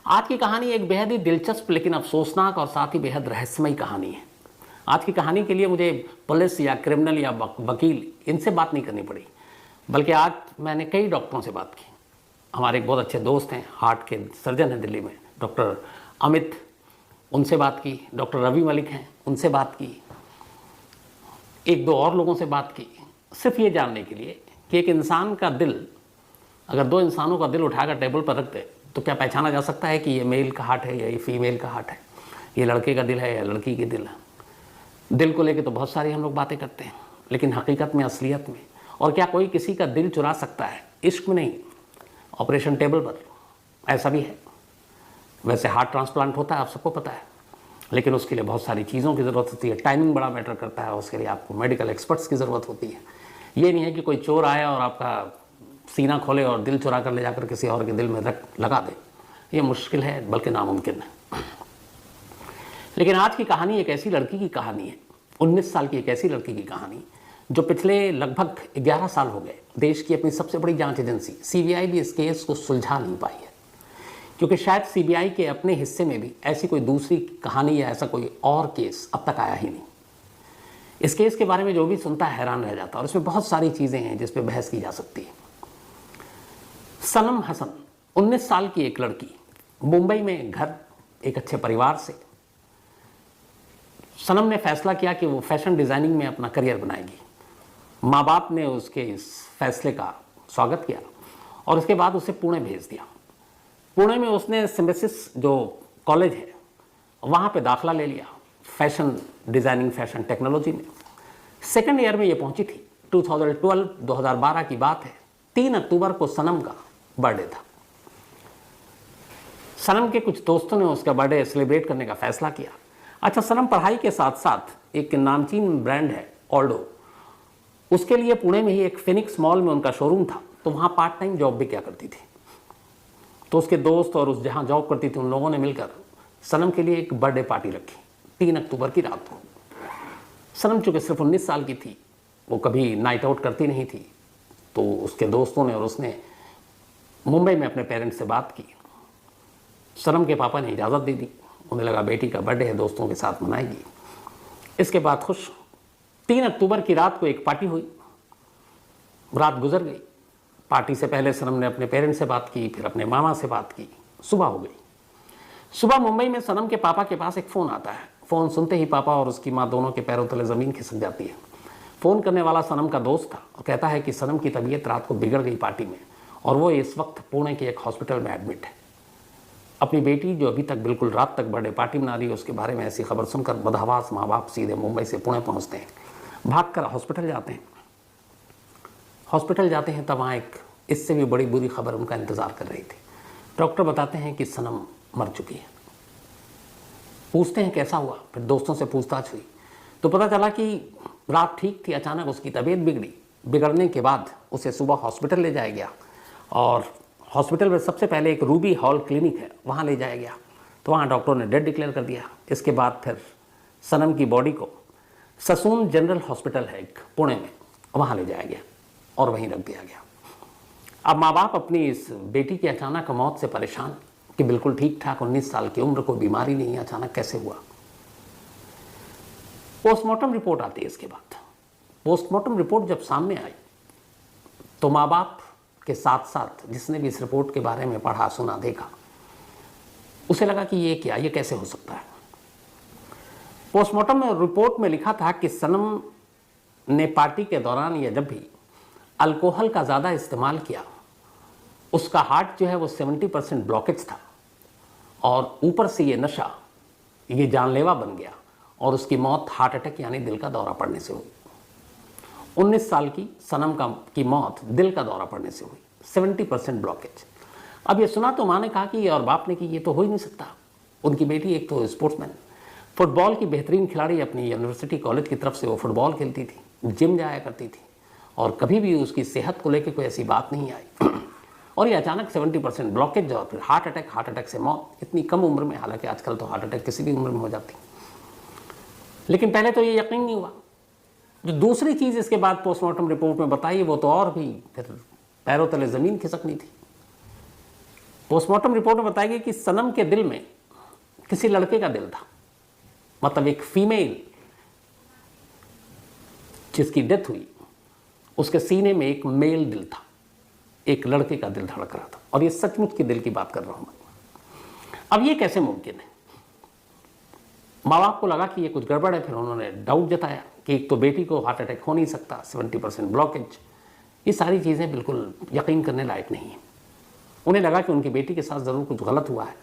आज की कहानी एक बेहद ही दिलचस्प लेकिन अफसोसनाक और साथ ही बेहद रहस्यमयी कहानी है। आज की कहानी के लिए मुझे पुलिस या क्रिमिनल या वकील इनसे बात नहीं करनी पड़ी, बल्कि आज मैंने कई डॉक्टरों से बात की। हमारे एक बहुत अच्छे दोस्त हैं, हार्ट के सर्जन हैं दिल्ली में, डॉक्टर अमित, उनसे बात की। डॉक्टर रवि मलिक हैं, उनसे बात की। एक दो और लोगों से बात की, सिर्फ ये जानने के लिए कि एक इंसान का दिल, अगर दो इंसानों का दिल उठाकर टेबल पर रख दे तो क्या पहचाना जा सकता है कि ये मेल का हार्ट है या ये फीमेल का हार्ट है, ये लड़के का दिल है या लड़की की दिल है। दिल को लेके तो बहुत सारी हम लोग बातें करते हैं, लेकिन हकीकत में, असलियत में, और क्या कोई किसी का दिल चुरा सकता है? इश्क में नहीं, ऑपरेशन टेबल पर ऐसा भी है। वैसे हार्ट ट्रांसप्लांट होता है, आप सबको पता है, लेकिन उसके लिए बहुत सारी चीज़ों की ज़रूरत होती है। टाइमिंग बड़ा मैटर करता है, उसके लिए आपको मेडिकल एक्सपर्ट्स की ज़रूरत होती है। ये नहीं है कि कोई चोर आया और आपका सीना खोले और दिल चुरा कर ले जाकर किसी और के दिल में लगा दे। ये मुश्किल है, बल्कि नामुमकिन है। लेकिन आज की कहानी एक ऐसी लड़की की कहानी है, 19 साल की एक ऐसी लड़की की कहानी जो पिछले लगभग 11 साल हो गए देश की अपनी सबसे बड़ी जांच एजेंसी सीबीआई भी इस केस को सुलझा नहीं पाई है, क्योंकि शायद सीबीआई के अपने हिस्से में भी ऐसी कोई दूसरी कहानी या ऐसा कोई और केस अब तक आया ही नहीं। इस केस के बारे में जो भी सुनता है हैरान रह जाता है, और इसमें बहुत सारी चीज़ें हैं जिस पर बहस की जा सकती है। सनम हसन, 19 साल की एक लड़की, मुंबई में घर, एक अच्छे परिवार से। सनम ने फैसला किया कि वो फैशन डिज़ाइनिंग में अपना करियर बनाएगी। माँ बाप ने उसके इस फैसले का स्वागत किया और उसके बाद उसे पुणे भेज दिया। पुणे में उसने सिम्बेसिस जो कॉलेज है वहाँ पे दाखला ले लिया, फैशन डिज़ाइनिंग, फैशन टेक्नोलॉजी में। सेकेंड ईयर में ये पहुँची थी। 2012 की बात है। 3 अक्टूबर को सनम का बर्थडे था। सनम के कुछ दोस्तों ने उसका बर्थडे सेलिब्रेट करने का फैसला किया। अच्छा, सनम पढ़ाई के साथ साथ एक नामचीन ब्रांड है ऑल्डो, उसके लिए पुणे में ही एक फिनिक्स मॉल में उनका शोरूम था, तो वहाँ पार्ट टाइम जॉब भी क्या करती थी। तो उसके दोस्त और उस जहाँ जॉब करती थी उन लोगों ने मिलकर सनम के लिए एक बर्थडे पार्टी रखी 3 अक्टूबर की रात को। सनम चूँकि सिर्फ 19 साल की थी, वो कभी नाइट आउट करती नहीं थी, तो उसके दोस्तों ने और उसने मुंबई में अपने पेरेंट्स से बात की। सनम के पापा ने इजाज़त दे दी। उन्हें लगा बेटी का बर्थडे है, दोस्तों के साथ मनाएगी। इसके बाद खुश 3 अक्टूबर की रात को एक पार्टी हुई। रात गुजर गई। पार्टी से पहले सनम ने अपने पेरेंट्स से बात की, फिर अपने मामा से बात की। सुबह हो गई। सुबह मुंबई में सनम के पापा के पास एक फ़ोन आता है। फ़ोन सुनते ही पापा और उसकी माँ दोनों के पैरों तले ज़मीन खिसक जाती है। फ़ोन करने वाला सनम का दोस्त था और कहता है कि सनम की तबीयत रात को बिगड़ गई पार्टी में, और वो इस वक्त पुणे के एक हॉस्पिटल में एडमिट है। अपनी बेटी जो अभी तक बिल्कुल रात तक बर्थडे पार्टी मना रही है, उसके बारे में ऐसी खबर सुनकर बदहवास माँ बाप सीधे मुंबई से पुणे पहुँचते हैं। भागकर हॉस्पिटल जाते हैं। हॉस्पिटल जाते हैं तब वहाँ एक इससे भी बड़ी बुरी खबर उनका इंतज़ार कर रही थी। डॉक्टर बताते हैं कि सनम मर चुकी है। पूछते हैं कैसा हुआ, फिर दोस्तों से पूछताछ हुई तो पता चला कि रात ठीक थी, अचानक उसकी तबीयत बिगड़ी। बिगड़ने के बाद उसे सुबह हॉस्पिटल ले जाया गया, और हॉस्पिटल में सबसे पहले एक रूबी हॉल क्लिनिक है, वहाँ ले जाया गया। तो वहाँ डॉक्टरों ने डेड डिक्लेयर कर दिया। इसके बाद फिर सनम की बॉडी को ससून जनरल हॉस्पिटल है एक पुणे में, वहाँ ले जाया गया और वहीं रख दिया गया। अब माँ बाप अपनी इस बेटी की अचानक मौत से परेशान कि बिल्कुल ठीक ठाक 19 साल की उम्र, कोई बीमारी नहीं, अचानक कैसे हुआ। पोस्टमार्टम रिपोर्ट आती है। इसके बाद पोस्टमार्टम रिपोर्ट जब सामने आई तो माँ बाप के साथ साथ जिसने भी इस रिपोर्ट के बारे में पढ़ा, सुना, देखा, उसे लगा कि ये क्या, ये कैसे हो सकता है। पोस्टमार्टम रिपोर्ट में लिखा था कि सनम ने पार्टी के दौरान या जब भी अल्कोहल का ज़्यादा इस्तेमाल किया, उसका हार्ट जो है वो 70% ब्लॉकेज था, और ऊपर से ये नशा ये जानलेवा बन गया और उसकी मौत हार्ट अटैक यानी दिल का दौरा पड़ने से हुई। 19 साल की सनम की मौत दिल का दौरा पड़ने से हुई, 70% ब्लॉकेज। अब ये सुना तो माँ ने कहा कि, और बाप ने कि ये तो हो ही नहीं सकता। उनकी बेटी एक तो स्पोर्ट्समैन, फुटबॉल की बेहतरीन खिलाड़ी, अपनी यूनिवर्सिटी कॉलेज की तरफ से वो फुटबॉल खेलती थी, जिम जाया करती थी, और कभी भी उसकी सेहत को लेकर कोई ऐसी बात नहीं आई। और ये अचानक 70% ब्लॉकेज और फिर हार्ट अटैक से मौत इतनी कम उम्र में। हालांकि आजकल तो हार्ट अटैक किसी भी उम्र में हो जाती, लेकिन पहले तो ये यकीन नहीं हुआ। जो दूसरी चीज़ इसके बाद पोस्टमार्टम रिपोर्ट में बताई, वो तो और भी फिर पैरों तले ज़मीन खिसकनी थी। पोस्टमार्टम रिपोर्ट में बताया गया कि सनम के दिल में किसी लड़के का दिल था, मतलब एक फीमेल जिसकी डेथ हुई उसके सीने में एक मेल दिल था, एक लड़के का दिल धड़क रहा था। और ये सचमुच के दिल की बात कर रहा हूं मैं। अब ये कैसे मुमकिन है? माँ बाप को लगा कि ये कुछ गड़बड़ है, फिर उन्होंने डाउट जताया कि एक तो बेटी को हार्ट अटैक हो नहीं सकता, 70% ब्लॉकेज, ये सारी चीज़ें बिल्कुल यकीन करने लायक नहीं है। उन्हें लगा कि उनकी बेटी के साथ ज़रूर कुछ गलत हुआ है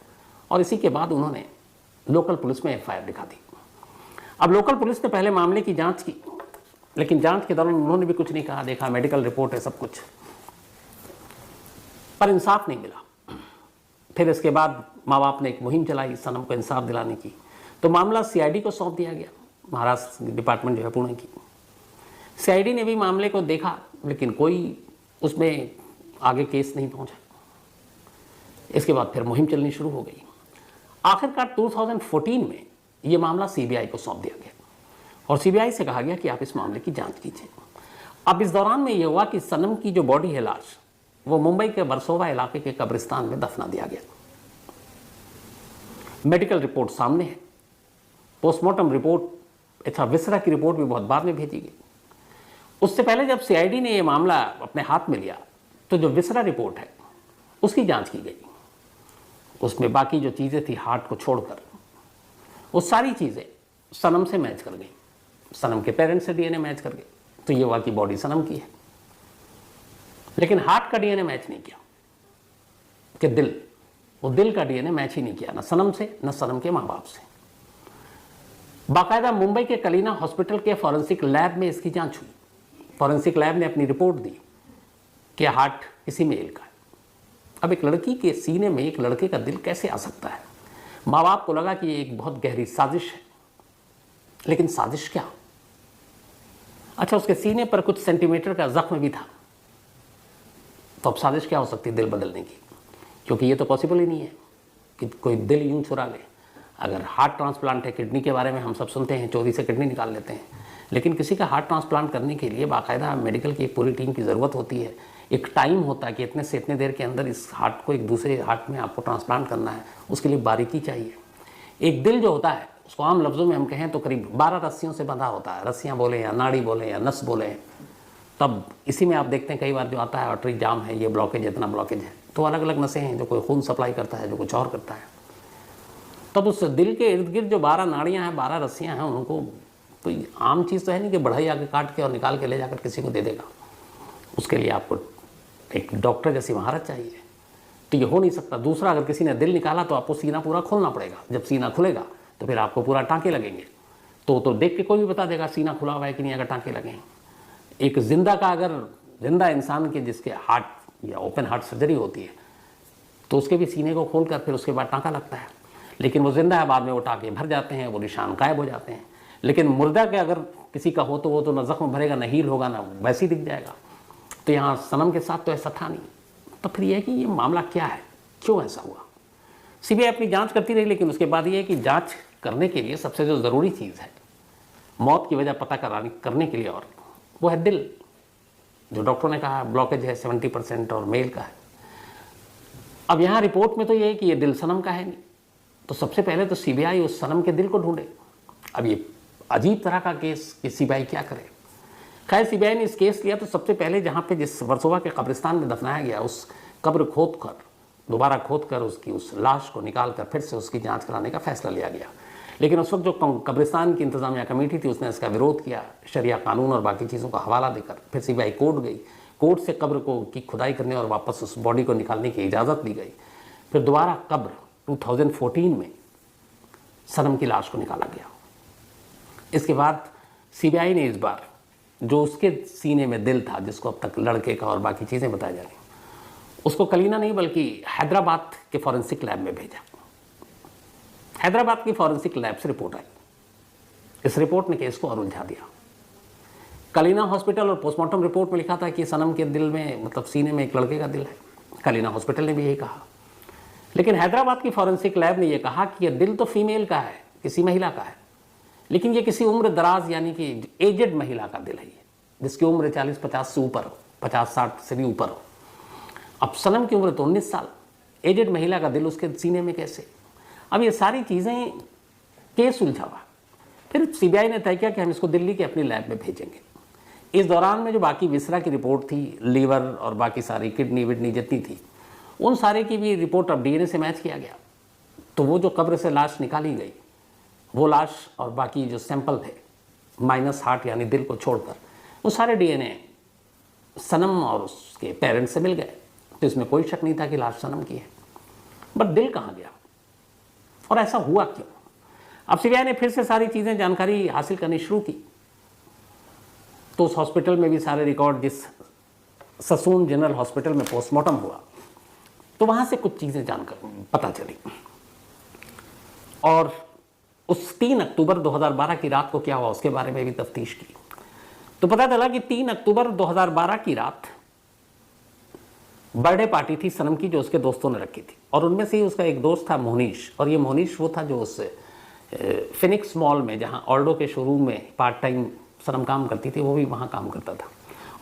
और इसी के बाद उन्होंने लोकल पुलिस में FIR लिखा दी। अब लोकल पुलिस ने पहले मामले की जांच की, लेकिन जांच के दौरान उन्होंने भी कुछ नहीं कहा, देखा मेडिकल रिपोर्ट है सब कुछ, पर इंसाफ नहीं मिला। फिर इसके बाद माँ बाप ने एक मुहिम चलाई सनम को इंसाफ दिलाने की, तो मामला CID को सौंप दिया गया, महाराष्ट्र डिपार्टमेंट जो है पुणे की। CID ने भी मामले को देखा, लेकिन कोई उसमें आगे केस नहीं पहुंचा। इसके बाद फिर मुहिम चलनी शुरू हो गई। आखिरकार 2014 में ये मामला CBI को सौंप दिया गया और CBI से कहा गया कि आप इस मामले की जांच कीजिए। अब इस दौरान में ये हुआ कि सनम की जो बॉडी है, लाश, वो मुंबई के वर्सोवा इलाके के कब्रिस्तान में दफना दिया गया। मेडिकल रिपोर्ट सामने है, पोस्टमार्टम रिपोर्ट, अच्छा विसरा की रिपोर्ट भी बहुत बाद में भेजी गई। उससे पहले जब CID ने यह मामला अपने हाथ में लिया तो जो विसरा रिपोर्ट है उसकी जांच की गई। उसमें बाकी जो चीज़ें थी हार्ट को छोड़कर, वो सारी चीज़ें सनम से मैच कर गई, सनम के पेरेंट्स से DNA मैच कर गई, तो ये हुआ कि बॉडी सनम की है। लेकिन हार्ट का DNA मैच नहीं किया कि वो दिल का DNA मैच ही नहीं किया, ना सनम से न सनम के माँ बाप से। बाकायदा मुंबई के कलीना हॉस्पिटल के फॉरेंसिक लैब में इसकी जांच हुई। फॉरेंसिक लैब ने अपनी रिपोर्ट दी कि हार्ट किसी मेल का है। अब एक लड़की के सीने में एक लड़के का दिल कैसे आ सकता है? माँ बाप को लगा कि ये एक बहुत गहरी साजिश है, लेकिन साजिश क्या? अच्छा, उसके सीने पर कुछ सेंटीमीटर का जख्म भी था, तो अब साजिश क्या हो सकती है दिल बदलने की? क्योंकि ये तो पॉसिबल ही नहीं है कि कोई दिल यूं चुरा ले। अगर हार्ट ट्रांसप्लांट है, किडनी के बारे में हम सब सुनते हैं, चोरी से किडनी निकाल लेते हैं, लेकिन किसी का हार्ट ट्रांसप्लांट करने के लिए बाकायदा मेडिकल की एक पूरी टीम की ज़रूरत होती है। एक टाइम होता है कि इतने से इतने देर के अंदर इस हार्ट को एक दूसरे हार्ट में आपको ट्रांसप्लांट करना है, उसके लिए बारीकी चाहिए। एक दिल जो होता है उसको आम लफ्ज़ों में हम कहें तो करीब 12 रस्सियों से बंधा होता है, रस्सियाँ बोले या नाड़ी बोले या नस बोले। तब इसी में आप देखते हैं कई बार जो आता है आर्टरी जाम है, ये ब्लॉकेज, इतना ब्लॉकेज है, तो अलग अलग नसें हैं, जो कोई खून सप्लाई करता है, जो कुछ और करता है। तब उस दिल के इर्द गिर्द जो 12 नाड़ियाँ हैं, 12 रस्सियाँ हैं, उनको कोई आम चीज़ तो है नहीं कि बढ़ई आके काट के और निकाल के ले जाकर किसी को दे देगा। उसके लिए आपको एक डॉक्टर जैसी महारत चाहिए, तो ये हो नहीं सकता। दूसरा, अगर किसी ने दिल निकाला तो आपको सीना पूरा खोलना पड़ेगा। जब सीना खुलेगा तो फिर आपको पूरा टाँके लगेंगे, तो देख के कोई भी बता देगा सीना खुला हुआ है कि नहीं, अगर टाँके लगें। एक जिंदा का, अगर जिंदा इंसान के जिसके हार्ट या ओपन हार्ट सर्जरी होती है तो उसके भी सीने को खोल कर फिर उसके बाद टाँका लगता है, लेकिन वो जिंदा है, बाद में वो टाँके भर जाते हैं, वो निशान गायब हो जाते हैं। लेकिन मुर्दा के अगर किसी का हो तो वो तो न जख्म भरेगा, न हील होगा, ना वैसे ही दिख जाएगा। तो यहाँ सनम के साथ तो ऐसा था नहीं। तो फिर यह है कि ये मामला क्या है, क्यों ऐसा हुआ? CBI अपनी जांच करती रही, लेकिन उसके बाद ये है कि जांच करने के लिए सबसे जो ज़रूरी चीज़ है मौत की वजह पता करने के लिए, और वो है दिल। जो डॉक्टर ने कहा ब्लॉकेज है 70% और मेल का है। अब यहाँ रिपोर्ट में तो ये है कि ये दिल सनम का है नहीं, तो सबसे पहले तो CBI उस सनम के दिल को ढूंढे। अब ये अजीब तरह का केस कि CBI क्या करे। खैर, CBI ने इस केस लिया तो सबसे पहले जहाँ पे जिस वर्सोवा के कब्रिस्तान में दफनाया गया, उस कब्र दोबारा खोद कर उसकी उस लाश को निकाल कर फिर से उसकी जांच कराने का फैसला लिया गया। लेकिन उस वक्त जो कब्रिस्तान की इंतजामिया कमेटी थी उसने इसका विरोध किया, शरिया कानून और बाकी चीज़ों का हवाला देकर। फिर CBI कोर्ट गई, कोर्ट से कब्र की खुदाई करने और वापस उस बॉडी को निकालने की इजाज़त दी गई। फिर दोबारा कब्र 2014 में सनम की लाश को निकाला गया। इसके बाद CBI ने इस बार जो उसके सीने में दिल था, जिसको अब तक लड़के का और बाकी चीज़ें बताई जा रही, उसको कलीना नहीं बल्कि हैदराबाद के फॉरेंसिक लैब में भेजा। हैदराबाद की फॉरेंसिक लैब से रिपोर्ट आई। इस रिपोर्ट ने केस को और उलझा दिया। कलीना हॉस्पिटल और पोस्टमार्टम रिपोर्ट में लिखा था कि सनम के दिल में, मतलब सीने में, एक लड़के का दिल है। कलीना हॉस्पिटल ने भी यही कहा। लेकिन हैदराबाद की फॉरेंसिक लैब ने यह कहा कि यह दिल तो फीमेल का है, किसी महिला का है, लेकिन ये किसी उम्र दराज यानी कि एजेड महिला का दिल है, जिसकी उम्र 40-50 से ऊपर हो, 50-60 से भी ऊपर हो। अब सनम की उम्र तो 19 साल, एजेड महिला का दिल उसके सीने में कैसे। अब ये सारी चीज़ें केस उलझा हुआ। फिर सीबीआई ने तय किया कि हम इसको दिल्ली के अपनी लैब में भेजेंगे। इस दौरान में जो बाकी विसरा की रिपोर्ट थी, लीवर और बाकी सारी किडनी विडनी जितनी थी, उन सारे की भी रिपोर्ट अब डीएनए से मैच किया गया। तो वो जो कब्र से लाश निकाली गई, वो लाश और बाकी जो सैंपल थे माइनस हार्ट यानी दिल को छोड़कर, वो सारे डीएनए सनम और उसके पेरेंट्स से मिल गए। तो इसमें कोई शक नहीं था कि लाश सनम की है। बट दिल कहाँ गया और ऐसा हुआ क्यों? अब सीबीआई ने फिर से सारी चीज़ें जानकारी हासिल करनी शुरू की। तो उस हॉस्पिटल में भी सारे रिकॉर्ड, जिस ससून जनरल हॉस्पिटल में पोस्टमार्टम हुआ, तो वहाँ से कुछ चीज़ें जानकर पता चली। और उस 3 अक्टूबर 2012 की रात को क्या हुआ उसके बारे में भी तफ्तीश की। तो पता चला कि 3 अक्टूबर 2012 की रात बर्थडे पार्टी थी सनम की, जो उसके दोस्तों ने रखी थी। और उनमें से ही उसका एक दोस्त था मोहनीश। और ये मोहनीश वो था जो उस फिनिक्स मॉल में, जहाँ ऑल्डो के शोरूम में पार्ट टाइम सनम काम करती थी, वो भी वहाँ काम करता था।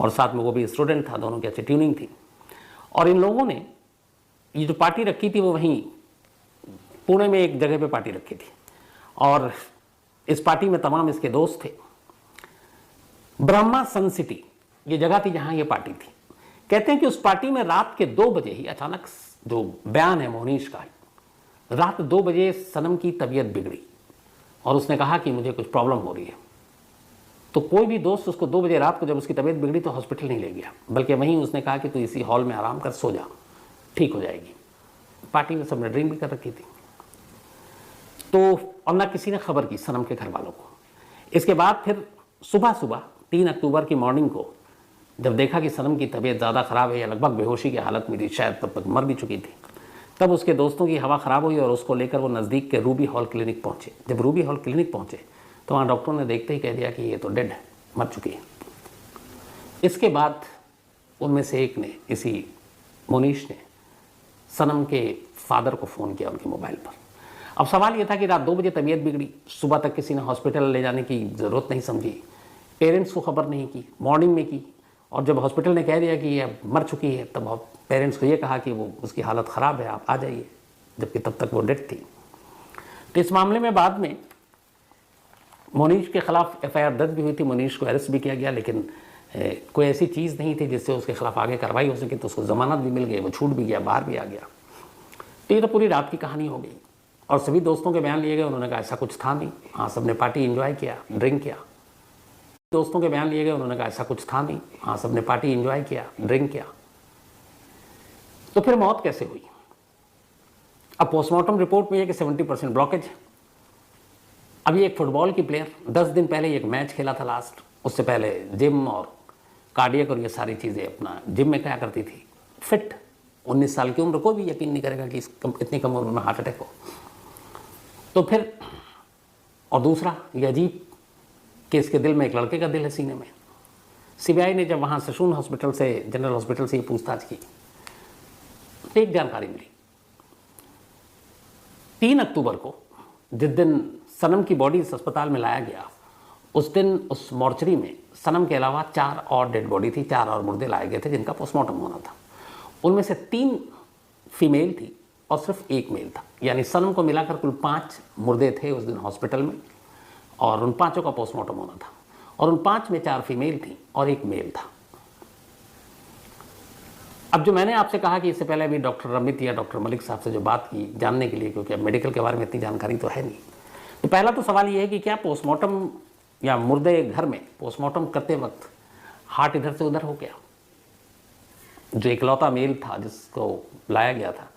और साथ में वो भी स्टूडेंट था, दोनों की अच्छी ट्यूनिंग थी। और इन लोगों ने ये जो पार्टी रखी थी वो वहीं पुणे में एक जगह पे पार्टी रखी थी। और इस पार्टी में तमाम इसके दोस्त थे। ब्रह्मा सन सिटी ये जगह थी जहाँ ये पार्टी थी। कहते हैं कि उस पार्टी में रात के 2 बजे ही अचानक, जो बयान है मोहनीश का, रात 2 बजे सनम की तबीयत बिगड़ी और उसने कहा कि मुझे कुछ प्रॉब्लम हो रही है। तो कोई भी दोस्त उसको 2 बजे रात को जब उसकी तबीयत बिगड़ी तो हॉस्पिटल नहीं ले गया, बल्कि वहीं उसने कहा कि तू इसी हॉल में आराम कर, सो जा, ठीक हो जाएगी। पार्टी में सबने ड्रिंक भी कर रखी थी। तो और ना किसी ने खबर की सनम के घर वालों को। इसके बाद फिर सुबह 3 अक्टूबर की मॉर्निंग को जब देखा कि सनम की तबीयत ज़्यादा ख़राब है या लगभग बेहोशी की हालत में थी, शायद तब तक मर भी चुकी थी, तब उसके दोस्तों की हवा ख़राब हुई और उसको लेकर वो नज़दीक के रूबी हॉल क्लिनिक पहुँचे। जब रूबी हॉल क्लिनिक पहुँचे तो वहाँ डॉक्टरों ने देखते ही कह दिया कि ये तो डेड है, मर चुकी है। इसके बाद उनमें से एक ने, इसी मोनीश ने, सनम के फादर को फ़ोन किया उनके मोबाइल पर। अब सवाल ये था कि रात 2 बजे तबीयत बिगड़ी, सुबह तक किसी ने हॉस्पिटल ले जाने की ज़रूरत नहीं समझी, पेरेंट्स को खबर नहीं की, मॉर्निंग में की। और जब हॉस्पिटल ने कह दिया कि ये मर चुकी है, तब पेरेंट्स को ये कहा कि वो उसकी हालत ख़राब है, आप आ जाइए, जबकि तब तक वो डेड थी। तो इस मामले में बाद में मोनीश के खिलाफ एफआईआर दर्ज भी हुई थी, मोनीश को अरेस्ट भी किया गया, लेकिन कोई ऐसी चीज़ नहीं थी जिससे उसके खिलाफ आगे कार्रवाई हो सके। तो उसको ज़मानत भी मिल गई, वो छूट भी गया, बाहर भी आ गया। तो ये तो पूरी रात की कहानी हो गई। और सभी दोस्तों के बयान लिए गए, उन्होंने कहा ऐसा कुछ था नहीं, हाँ सबने पार्टी एंजॉय किया, ड्रिंक किया। दोस्तों के बयान लिए गए, उन्होंने कहा ऐसा कुछ था नहीं, हाँ सबने पार्टी एंजॉय किया, ड्रिंक किया। तो फिर मौत कैसे हुई? अब पोस्टमार्टम रिपोर्ट में यह कि 70% ब्लॉकेज है। अभी एक फुटबॉल की प्लेयर 10 दिन पहले एक मैच खेला था लास्ट, उससे पहले जिम और कार्डियक और ये सारी चीज़ें अपना जिम में क्या करती थी, फिट, 19 साल की उम्र, कोई भी यकीन नहीं करेगा कि इतनी कम उम्र में हार्ट अटैक हो। तो फिर और दूसरा ये अजीब कि इसके दिल में एक लड़के का दिल है, सीने में। सीबीआई ने जब वहाँ ससून हॉस्पिटल से, जनरल हॉस्पिटल से ये पूछताछ की तो एक जानकारी मिली। 3 अक्टूबर को जिस दिन सनम की बॉडी इस अस्पताल में लाया गया, उस दिन उस मॉर्चरी में सनम के अलावा 4 और डेड बॉडी थी, 4 और मुर्दे लाए गए थे जिनका पोस्टमार्टम होना था। उनमें से 3 फीमेल थी और सिर्फ 1 मेल था, यानी सनम को मिलाकर कुल 5 मुर्दे थे उस दिन हॉस्पिटल में, और उन 5 का पोस्टमार्टम होना था। और उन 5 में 4 फीमेल थी और 1 मेल था। अब जो मैंने आपसे कहा कि इससे पहले अभी डॉक्टर रमित या डॉक्टर मलिक साहब से जो बात की जानने के लिए, क्योंकि अब मेडिकल के बारे में इतनी जानकारी तो है नहीं, तो पहला तो सवाल ये है कि क्या पोस्टमार्टम या मुर्दे घर में पोस्टमार्टम करते वक्त हार्ट इधर से उधर हो गया? जो इकलौता मेल था जिसको लाया गया था,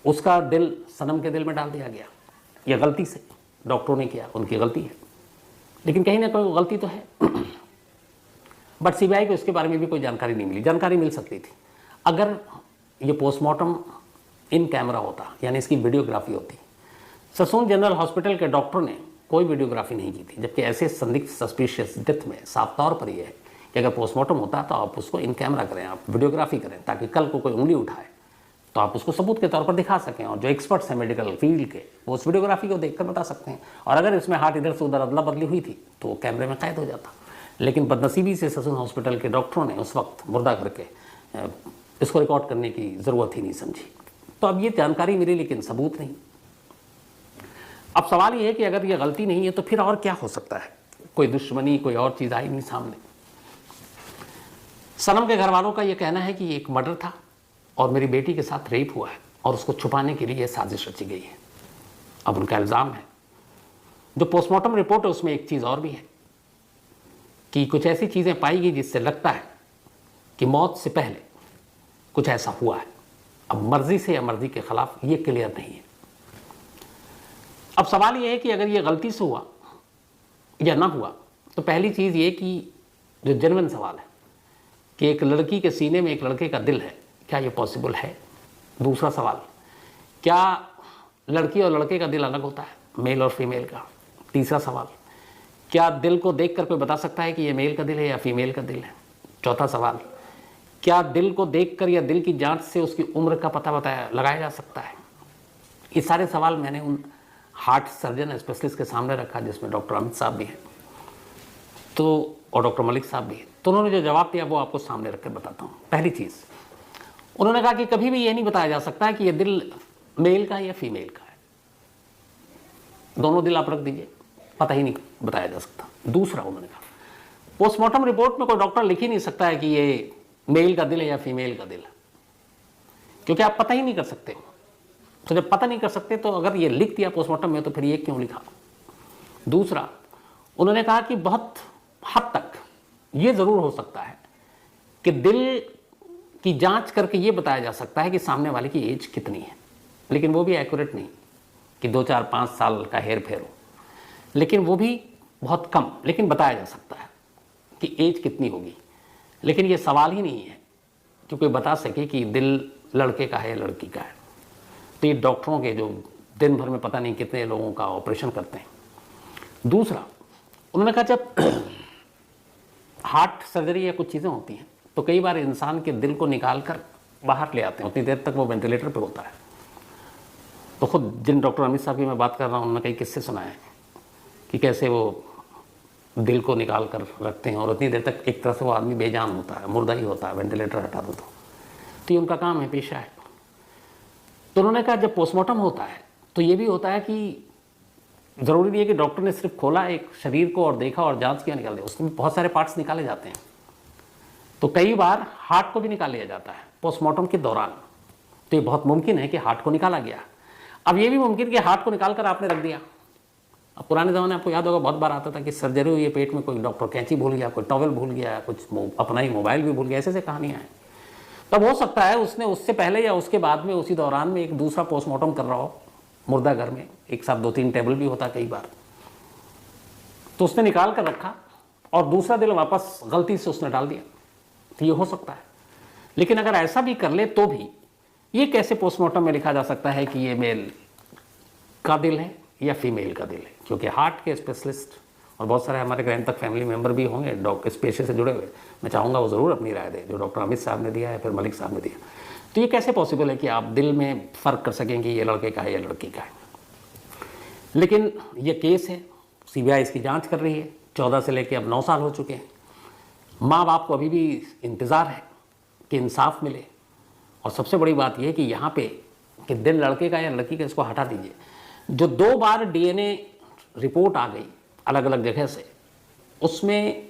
उसका दिल सनम के दिल में डाल दिया गया, या गलती से डॉक्टरों ने किया, उनकी गलती है, लेकिन कहीं ना कहीं गलती तो है। बट सीबीआई को इसके बारे में भी कोई जानकारी नहीं मिली। जानकारी मिल सकती थी अगर ये पोस्टमार्टम इन कैमरा होता, यानी इसकी वीडियोग्राफी होती। ससून जनरल हॉस्पिटल के डॉक्टर ने कोई वीडियोग्राफी नहीं की थी, जबकि ऐसे संदिग्ध सस्पिशियस डेथ में साफ तौर पर यह है कि अगर पोस्टमार्टम होता तो आप उसको इन कैमरा करें, आप वीडियोग्राफी करें, ताकि कल को कोई उंगली उठाए तो आप उसको सबूत के तौर पर दिखा सकें, और जो एक्सपर्ट्स हैं मेडिकल फील्ड के वो उस वीडियोग्राफी को देखकर बता सकते हैं। और अगर इसमें हार्ट इधर से उधर अदला बदली हुई थी तो वो कैमरे में कैद हो जाता। लेकिन बदनसीबी से ससून हॉस्पिटल के डॉक्टरों ने उस वक्त मुर्दा करके इसको रिकॉर्ड करने की ज़रूरत ही नहीं समझी। तो तो अब ये जानकारी मिली लेकिन सबूत नहीं। अब सवाल ये है कि अगर ये गलती नहीं है तो फिर और क्या हो सकता है? कोई दुश्मनी, कोई और चीज़ आई नहीं सामने। सनम के घर वालों का ये कहना है कि एक मर्डर था और मेरी बेटी के साथ रेप हुआ है और उसको छुपाने के लिए ये साजिश रची गई है। अब उनका इल्ज़ाम है। जो पोस्टमार्टम रिपोर्ट है उसमें एक चीज़ और भी है कि कुछ ऐसी चीज़ें पाई गई जिससे लगता है कि मौत से पहले कुछ ऐसा हुआ है। अब मर्जी से या मर्जी के खिलाफ ये क्लियर नहीं है। अब सवाल ये है कि अगर ये गलती से हुआ या ना हुआ तो पहली चीज़ ये कि जो जेन्युइन सवाल है कि एक लड़की के सीने में एक लड़के का दिल है, क्या ये पॉसिबल है? दूसरा सवाल, क्या लड़की और लड़के का दिल अलग होता है, मेल और फीमेल का? तीसरा सवाल, क्या दिल को देखकर कोई बता सकता है कि ये मेल का दिल है या फीमेल का दिल है? चौथा सवाल, क्या दिल को देखकर या दिल की जांच से उसकी उम्र का पता लगाया जा सकता है? ये सारे सवाल मैंने उन हार्ट सर्जन स्पेशलिस्ट के सामने रखा जिसमें डॉक्टर अमित साहब भी हैं और डॉक्टर मलिक साहब भी हैं। तो उन्होंने जो जवाब दिया वो आपको सामने रख कर बताता हूँ। पहली चीज़, उन्होंने कहा कि कभी भी ये नहीं बताया जा सकता है कि ये दिल मेल का है या फीमेल का है। दोनों दिल आप रख दीजिए, पता ही नहीं बताया जा सकता। दूसरा, उन्होंने कहा पोस्टमार्टम रिपोर्ट में कोई डॉक्टर लिख ही नहीं सकता है कि ये मेल का दिल है या फीमेल का दिल है, क्योंकि आप पता ही नहीं कर सकते। तो जब पता नहीं कर सकते तो अगर ये लिख दिया पोस्टमार्टम में तो फिर ये क्यों लिखा? दूसरा, उन्होंने कहा कि बहुत हद तक ये ज़रूर हो सकता है कि दिल की जांच करके ये बताया जा सकता है कि सामने वाले की एज कितनी है, लेकिन वो भी एक्यूरेट नहीं कि 2, 4, 5 साल का हेर फेर हो, लेकिन वो भी बहुत कम, लेकिन बताया जा सकता है कि एज कितनी होगी। लेकिन ये सवाल ही नहीं है कि कोई बता सके कि दिल लड़के का है या लड़की का है। तो ये डॉक्टरों के जो दिन भर में पता नहीं कितने लोगों का ऑपरेशन करते हैं। दूसरा, उन्होंने कहा जब हार्ट सर्जरी या कुछ चीज़ें होती हैं तो कई बार इंसान के दिल को निकाल कर बाहर ले आते हैं, उतनी देर तक वो वेंटिलेटर पे होता है। तो खुद जिन डॉक्टर अमित साहब की मैं बात कर रहा हूँ उन्होंने कई किस्से सुनाए हैं कि कैसे वो दिल को निकाल कर रखते हैं और उतनी देर तक एक तरह से वो आदमी बेजान होता है, मुर्दा ही होता है, वेंटिलेटर हटा दो तो ये उनका काम है, पेशा है। तो उन्होंने कहा जब पोस्टमार्टम होता है तो ये भी होता है कि ज़रूरी नहीं है कि डॉक्टर ने सिर्फ खोला एक शरीर को और देखा और जांच किया, निकाल दिया, उसमें बहुत सारे पार्ट्स निकाले जाते हैं। तो कई बार हार्ट को भी निकाल लिया जाता है पोस्टमार्टम के दौरान। तो ये बहुत मुमकिन है कि हार्ट को निकाला गया। अब ये भी मुमकिन कि हार्ट को निकाल कर आपने रख दिया। अब पुराने ज़माने आपको याद होगा बहुत बार आता था कि सर्जरी हुई है पेट में, कोई डॉक्टर कैंची भूल गया, कोई टॉवल भूल गया, कुछ अपना ही मोबाइल भी भूल गया, ऐसे कहानियाँ हैं। तब हो सकता है उसने उससे पहले या उसके बाद में उसी दौरान में एक दूसरा पोस्टमार्टम कर रहा हो मुर्दा घर में, एक साथ 2-3 टेबल भी होता कई बार, तो उसने निकाल कर रखा और दूसरा दिल वापस गलती से उसने डाल दिया। तो ये हो सकता है। लेकिन अगर ऐसा भी कर ले तो भी ये कैसे पोस्टमार्टम में लिखा जा सकता है कि ये मेल का दिल है या फीमेल का दिल है? क्योंकि हार्ट के स्पेशलिस्ट और बहुत सारे हमारे ग्रैंड तक फैमिली मेंबर भी होंगे इस पेशे से जुड़े हुए, मैं चाहूँगा वो ज़रूर अपनी राय दें, जो डॉक्टर अमित साहब ने दिया है फिर मलिक साहब ने दिया। तो ये कैसे पॉसिबल है कि आप दिल में फ़र्क कर सकें कि ये लड़के का है या लड़की का है? लेकिन ये केस है, CBI इसकी जांच कर रही है। 14 से लेकर अब 9 साल हो चुके हैं। माँ बाप को अभी भी इंतज़ार है कि इंसाफ मिले। और सबसे बड़ी बात यह है कि यहाँ पे कि दिल लड़के का या लड़की का, इसको हटा दीजिए। जो 2 बार DNA रिपोर्ट आ गई अलग अलग जगह से, उसमें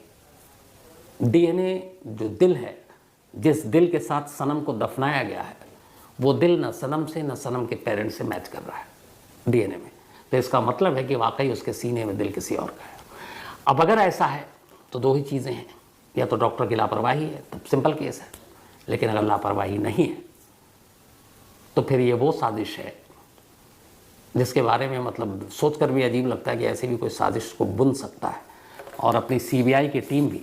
DNA जो दिल है, जिस दिल के साथ सनम को दफनाया गया है, वो दिल न सनम से न सनम के पेरेंट्स से मैच कर रहा है DNA में। तो इसका मतलब है कि वाकई उसके सीने में दिल किसी और का है। अब अगर ऐसा है तो 2 ही चीज़ें हैं, या तो डॉक्टर की लापरवाही है, तब सिंपल केस है। लेकिन अगर लापरवाही नहीं है तो फिर ये वो साजिश है जिसके बारे में मतलब सोचकर भी अजीब लगता है कि ऐसी भी कोई साजिश को बुन सकता है। और अपनी CBI की टीम भी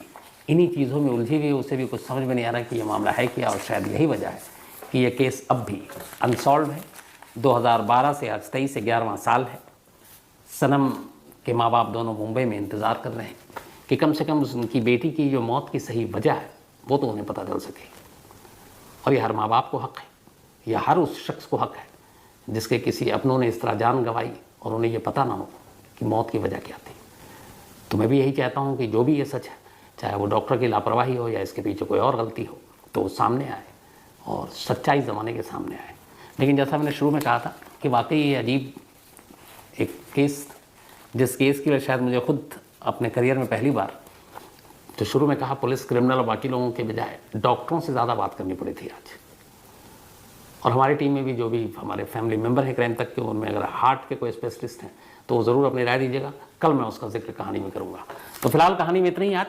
इन्हीं चीज़ों में उलझी हुई है, उसे भी कुछ समझ में नहीं आ रहा कि ये मामला है क्या। और शायद यही वजह है कि ये केस अब भी अनसॉल्व है। 2012 से आज 23 से 11वां साल है। सनम के माँ बाप दोनों मुंबई में इंतज़ार कर रहे हैं कि कम से कम उनकी बेटी की जो मौत की सही वजह है वो तो उन्हें पता चल सके। और ये हर माँ बाप को हक़ है, या हर उस शख्स को हक़ है जिसके किसी अपनों ने इस तरह जान गंवाई और उन्हें ये पता ना हो कि मौत की वजह क्या थी। तो मैं भी यही चाहता हूँ कि जो भी ये सच है, चाहे वो डॉक्टर की लापरवाही हो या इसके पीछे कोई और गलती हो, तो वो सामने आए और सच्चाई ज़माने के सामने आए। लेकिन जैसा मैंने शुरू में कहा था कि वाकई ये अजीब एक केस, जिस केस की वजह शायद मुझे खुद अपने करियर में पहली बार, जो शुरू में कहा पुलिस, क्रिमिनल और बाकी लोगों के बजाय डॉक्टरों से ज़्यादा बात करनी पड़ी थी आज। और हमारी टीम में भी जो भी हमारे फैमिली मेम्बर हैं क्राइम तक के, उनमें अगर हार्ट के कोई स्पेशलिस्ट हैं तो वो ज़रूर अपनी राय दीजिएगा। कल मैं उसका जिक्र कहानी में करूँगा। तो फिलहाल कहानी में इतना ही। आज